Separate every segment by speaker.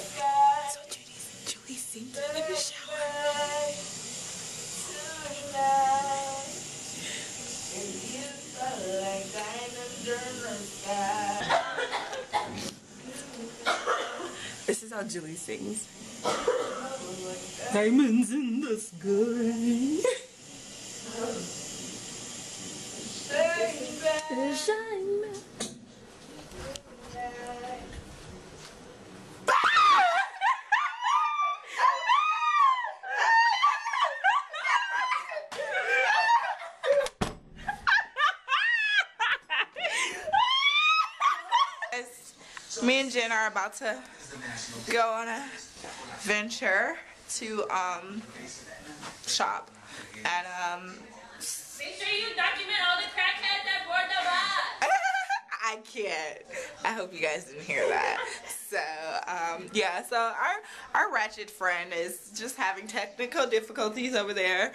Speaker 1: So Julie's singing in the shower. This is how Julie sings. Diamonds in the sky. Shine. Me and Jen are about to go on a venture to shop and
Speaker 2: make sure you document all the crackheads that board the bus.
Speaker 1: I can't. I hope you guys didn't hear that. So yeah, so our ratchet friend is just having technical difficulties over there.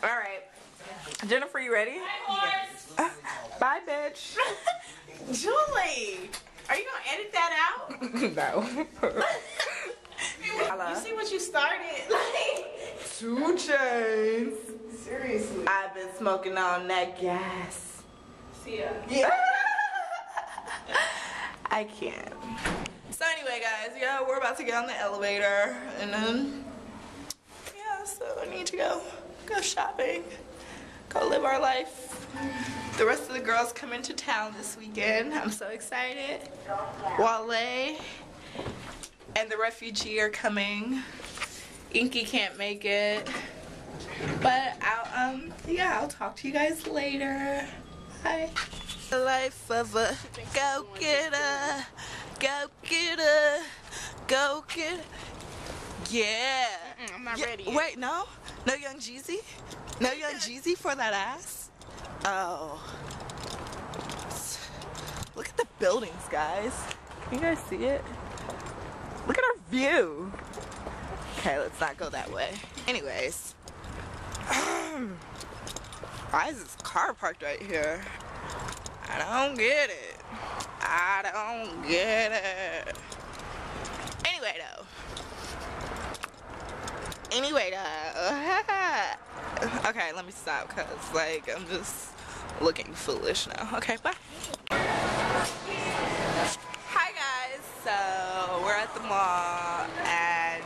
Speaker 1: Alright. Jennifer, you ready? Bye, bitch.
Speaker 3: Julie, are you gonna edit that out?
Speaker 1: No.
Speaker 3: You see what you started? Like
Speaker 1: 2 Chainz.
Speaker 3: seriously.
Speaker 1: I've been smoking on that gas.
Speaker 3: See ya.
Speaker 1: Yeah. I can't. So anyway, guys, yeah, we're about to get on the elevator, and then yeah, so I need to go shopping, go live our life. The rest of the girls come into town this weekend. I'm so excited. Wale and the refugee are coming. Inky can't make it, but I'll talk to you guys later. Bye. The life of a go-getter, go-getter, go-getter. Yeah.
Speaker 3: I'm not ready yet.
Speaker 1: Wait, no Young Jeezy, no Young Jeezy for that ass. Oh, look at the buildings, guys. Can you guys see it? Look at our view. Okay, let's not go that way. Anyways, why is this car parked right here? I don't get it. I don't get it. Anyway though. Okay, let me stop because like I'm just looking foolish now. Okay, bye. Hi guys, so we're at the mall and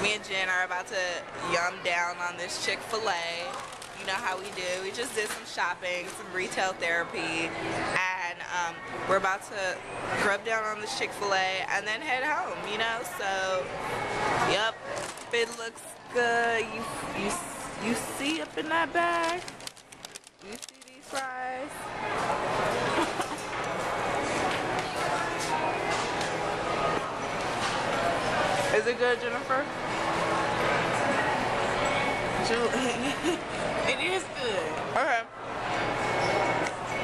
Speaker 1: me and Jen are about to yum down on this Chick-fil-A. You know how we do. We just did some shopping, some retail therapy, and we're about to grub down on this Chick-fil-A and then head home, you know? So, yep, it looks good. You see up in that bag? You see these fries? Is it good, Jennifer?
Speaker 3: It is good.
Speaker 1: Okay.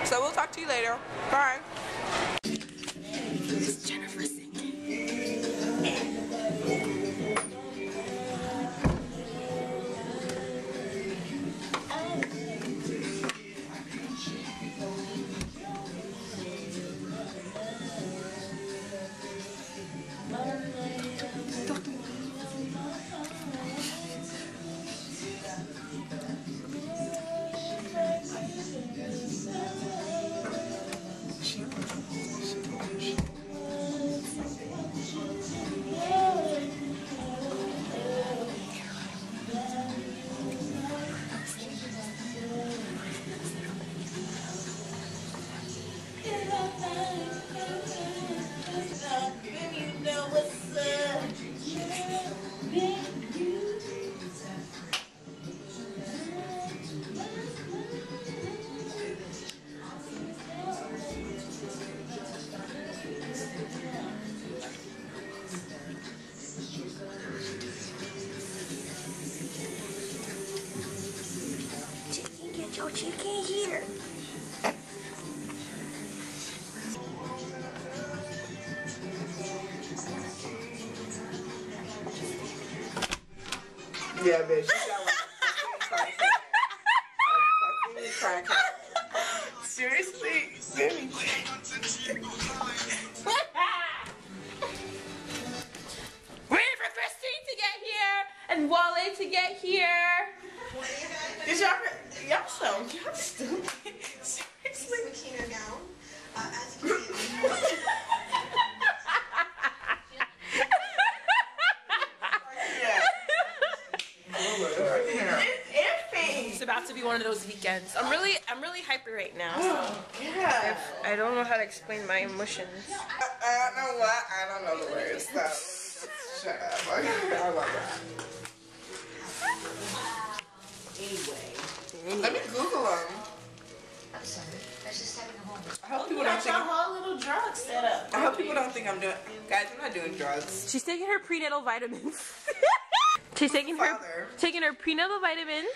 Speaker 1: So we'll talk to you later. Bye. It's Jennifer
Speaker 3: Your chicken here.
Speaker 1: Yeah, bitch. You sound like a fucking crackhead. Seriously?
Speaker 2: Waiting for Christine to get here and Wale to get here.
Speaker 3: Did y'all stupid. Seriously?
Speaker 2: It's about to be one of those weekends. I'm really hyper right now.
Speaker 3: Oh, yeah.
Speaker 2: I don't know how to explain my emotions.
Speaker 1: I don't know what. I don't know the words. So shut up. I love that.
Speaker 3: Anyway.
Speaker 1: Let me Google them.
Speaker 4: I'm sorry. I was just having a moment.
Speaker 1: I hope
Speaker 3: You
Speaker 1: people don't
Speaker 3: got
Speaker 1: think.
Speaker 3: your whole little drug set up.
Speaker 1: I hope people don't think I'm doing. Guys, I'm not doing drugs.
Speaker 2: She's taking her prenatal vitamins. She's taking
Speaker 1: Father.
Speaker 2: her prenatal vitamins.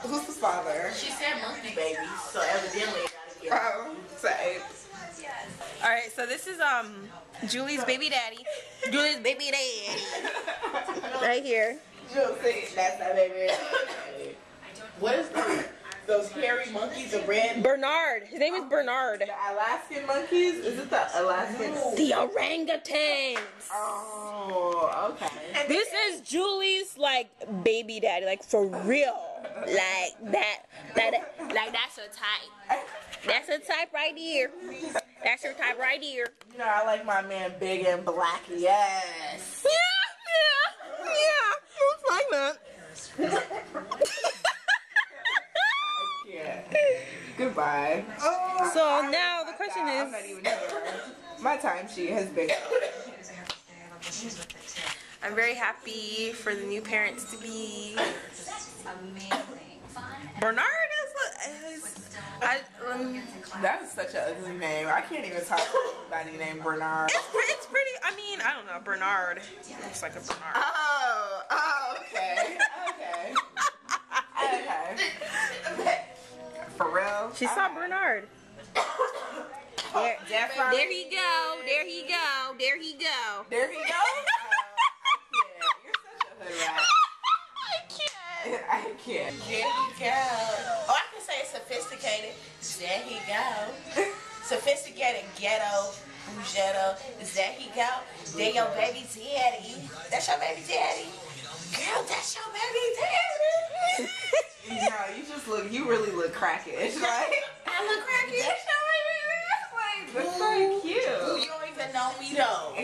Speaker 1: Who's the father?
Speaker 3: She said monkey baby, so evidently it gotta get
Speaker 1: Oh, say.
Speaker 2: All right, so this is Julie's baby daddy. Julie's baby daddy. Right here.
Speaker 1: You'll see. That's that baby.
Speaker 3: What is those hairy monkeys, the red?
Speaker 2: Bernard. His name is Bernard.
Speaker 1: The Alaskan monkeys? Is it the Alaskan?
Speaker 2: The orangutans.
Speaker 1: Oh, okay.
Speaker 2: This is Julie's like baby daddy, like for real. Like that's her type. That's her type right here. That's her type right here.
Speaker 1: You know, I like my man big and black. Yes.
Speaker 2: Yeah. Looks like that.
Speaker 1: Yeah. Goodbye.
Speaker 2: So now the question
Speaker 1: I'm not
Speaker 2: is,
Speaker 1: even here. My timesheet has been.
Speaker 2: I'm very happy for the new parents to be. Bernard
Speaker 1: That is such an ugly name. I can't even talk to anybody named Bernard.
Speaker 2: it's pretty. I mean, I don't know. Bernard looks like a Bernard.
Speaker 1: Oh, okay. For real?
Speaker 2: She saw Bernard. There he go. There he go. There he go.
Speaker 1: There he go? I can't. You're such a hood rat. I can't.
Speaker 3: There he go. Oh, I can say sophisticated. There he go. Sophisticated ghetto. Bougetto. There he go. There your baby daddy. That's your baby daddy. Girl, that's your baby daddy.
Speaker 1: No, you really look crackish. Like,
Speaker 3: I look cracky.
Speaker 1: that's so cute.
Speaker 3: Ooh, you don't even know me though.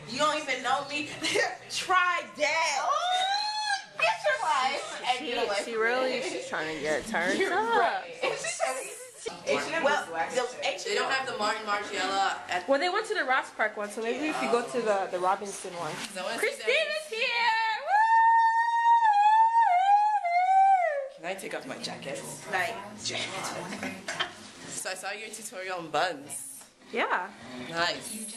Speaker 3: You don't even know me. Try that. Oh, get your life. And get away
Speaker 2: She
Speaker 3: from
Speaker 2: really
Speaker 3: me.
Speaker 2: she's trying to get turned
Speaker 3: You're
Speaker 2: up.
Speaker 3: right. Well,
Speaker 2: They don't have the Martin Margiela at. Well, they went to the Ross Park one, so maybe if you go to the Robinson one. Christine is here! Woo! Can I take off my jacket?
Speaker 3: like,
Speaker 5: So I saw your tutorial on buns.
Speaker 2: Yeah.
Speaker 5: Nice.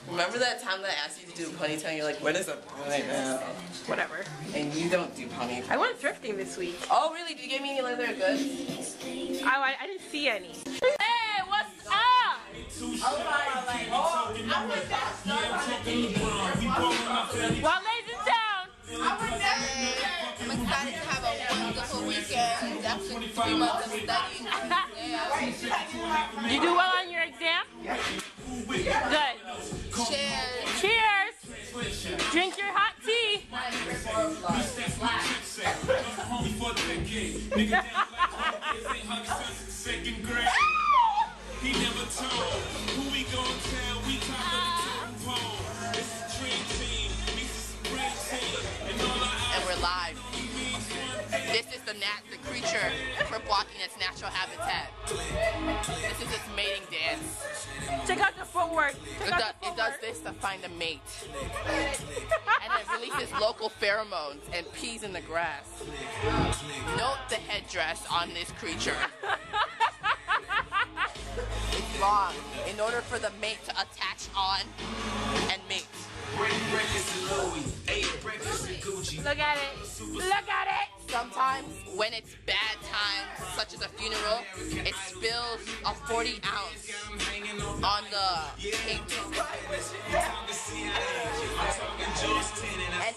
Speaker 5: Remember that time that I asked you to do a ponytail and you're like, what is a ponytail?
Speaker 2: Whatever.
Speaker 5: And you don't do ponytail.
Speaker 2: I went thrifting this week.
Speaker 5: Oh really? Did you give me any leather goods?
Speaker 2: I didn't see any. Hey, what's up? Well, ladies in town.
Speaker 5: I'm excited to have a wonderful weekend. After 3 months of study.
Speaker 2: Did you do well on your exam? Good.
Speaker 5: Cheers.
Speaker 2: Cheers. Drink your hot tea.
Speaker 6: He never told who we gon' tell. We top of the totem pole. This is dream team. This is supreme team. And all I
Speaker 5: And we're live. This is the creature crip walking its natural habitat. This is its mating dance.
Speaker 2: Check out the footwork.
Speaker 5: It does this to find a mate. And it releases local pheromones and pees in the grass. Note the headdress on this creature. It's long in order for the mate to attach on and mate.
Speaker 2: Look at it. Look at it.
Speaker 5: Sometimes when it's bad times, such as a funeral, it spills a 40 ounce on the pavement. And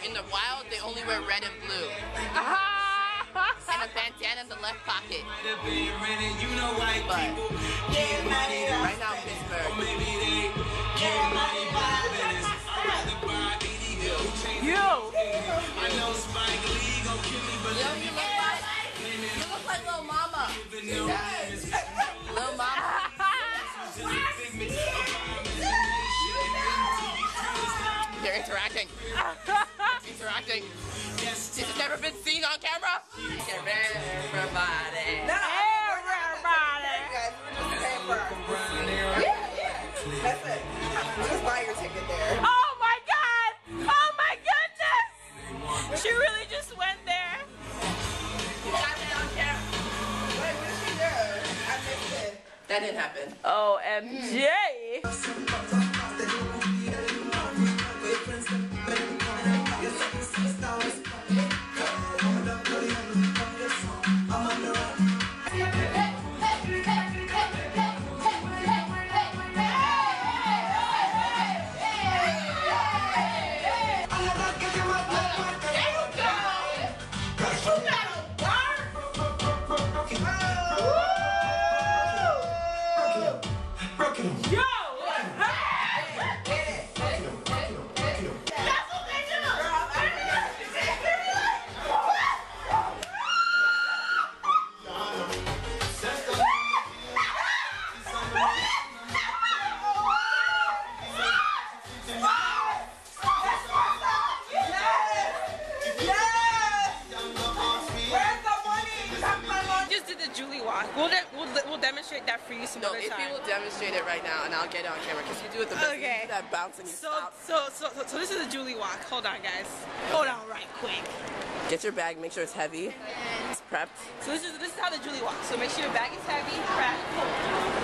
Speaker 5: in the wild, they only wear red and blue. And a bandana in the left pocket.
Speaker 6: You know white
Speaker 5: But
Speaker 6: people get money
Speaker 5: right now in Pittsburgh.
Speaker 6: maybe they get money by business. I'd rather buy illegal. I know Spike Lee gon' kill me, but
Speaker 5: You know you look like Lil Mama. Lil Mama. They're interacting. Interacting. This has never been seen on camera. Everybody.
Speaker 1: No, everybody. Guys, we're just paying for our That's it. Just buy your ticket there.
Speaker 2: Oh my god! Oh my goodness! She really just went there.
Speaker 5: You got it on camera.
Speaker 1: Wait, what did she do? I missed it.
Speaker 5: That didn't happen.
Speaker 2: OMG! We'll demonstrate that for you some other
Speaker 5: if
Speaker 2: time.
Speaker 5: you will demonstrate it right now, and I'll get it on camera because you do it the best.
Speaker 2: Okay.
Speaker 5: You do that bouncing.
Speaker 2: So this is a Julie walk. Hold on, guys. Hold on, right quick.
Speaker 5: Get your bag. Make sure it's heavy. It's prepped.
Speaker 2: So this is how the Julie walks. So make sure your bag is heavy, prepped.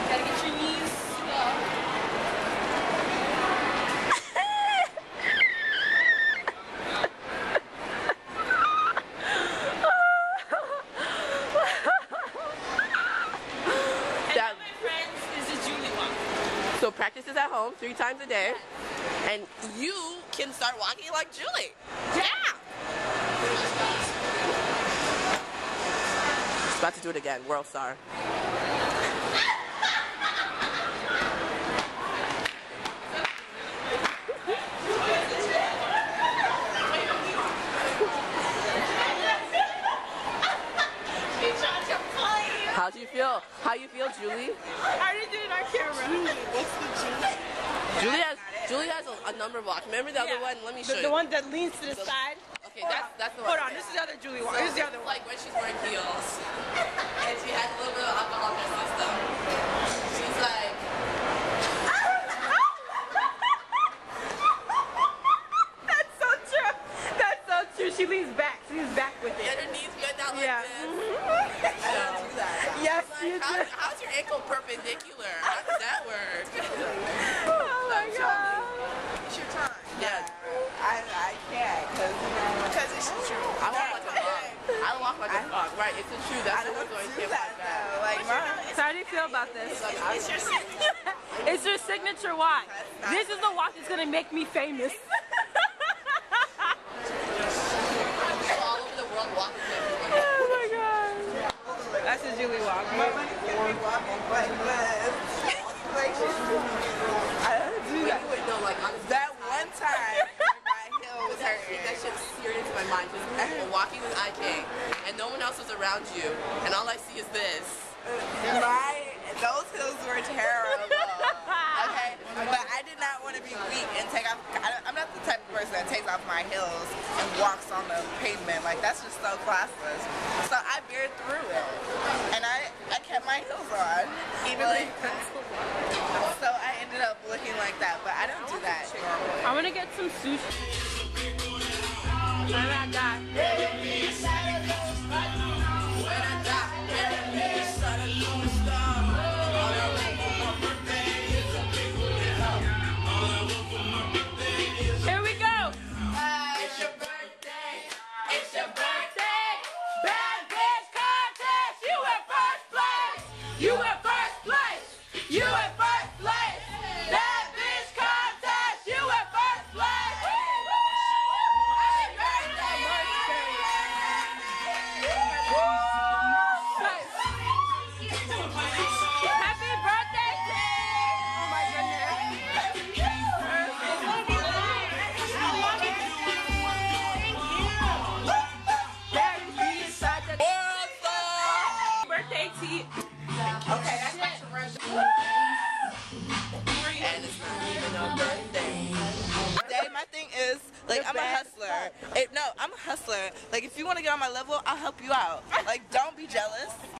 Speaker 2: Gotta get your knees.
Speaker 5: So practice is at home 3 times a day, and you can start walking like Julie. Yeah! She's about to do it again, world star. How'd you feel? How you feel, Julie?
Speaker 2: I already did it on camera.
Speaker 5: What's the Julie has a number block. Remember the other one? Let me show you.
Speaker 2: The one that leans to the side.
Speaker 5: Okay, that's the one.
Speaker 2: Hold on, this is the other Julie walk. This is the other one.
Speaker 5: Like when she's wearing heels, and she has a little bit of alcohol in her system. She's like,
Speaker 2: That's so true. That's so true. She leans back. She leans back with
Speaker 5: get
Speaker 2: it.
Speaker 5: her knees bent out like
Speaker 2: Yeah.
Speaker 5: this. I don't do that.
Speaker 2: Yes,
Speaker 5: Like,
Speaker 2: you do.
Speaker 5: how's your ankle perpendicular? How does that work?
Speaker 2: Oh my god.
Speaker 1: It's your time.
Speaker 5: Yeah.
Speaker 1: I can't, because it's true.
Speaker 5: I walk like a dog. I walk like a dog. Right, it's the truth. That's
Speaker 1: I
Speaker 5: what
Speaker 1: don't
Speaker 5: we're doing.
Speaker 1: do
Speaker 5: Can't
Speaker 1: that
Speaker 5: fight back.
Speaker 1: though. Like,
Speaker 2: So how do you feel about this?
Speaker 1: it's your signature.
Speaker 2: It's your signature walk. This is the walk that's gonna make me famous.
Speaker 5: All over the world walking with everyone.
Speaker 2: Oh my god. That's a Julie walk.
Speaker 1: Like, I don't do that.
Speaker 5: Wait, no, like honestly,
Speaker 1: That one time, my heel was hurting.
Speaker 5: that shit's seared into my mind. Just walking with IK, and no one else was around you, and all I see is this.
Speaker 1: Those heels were terrible. Okay, but I did not want to be weak and take off. I'm not the type of person that takes off my heels and walks on the pavement. Like, that's just so classless. So I veered through it, and I kept my heels on, even so I ended up looking like that. But I don't do that normally.
Speaker 2: I'm gonna get some sushi. When I die. Here we go.
Speaker 5: It's your birthday. It's your
Speaker 2: Birthday, bad bitch contest. You in first place. You in first place. You in first place. Bad bitch contest. You in first place. Happy birthday.
Speaker 1: Like, I'm a hustler. No, I'm a hustler. Like, if you want to get on my level, I'll help you out. Like, don't be jealous.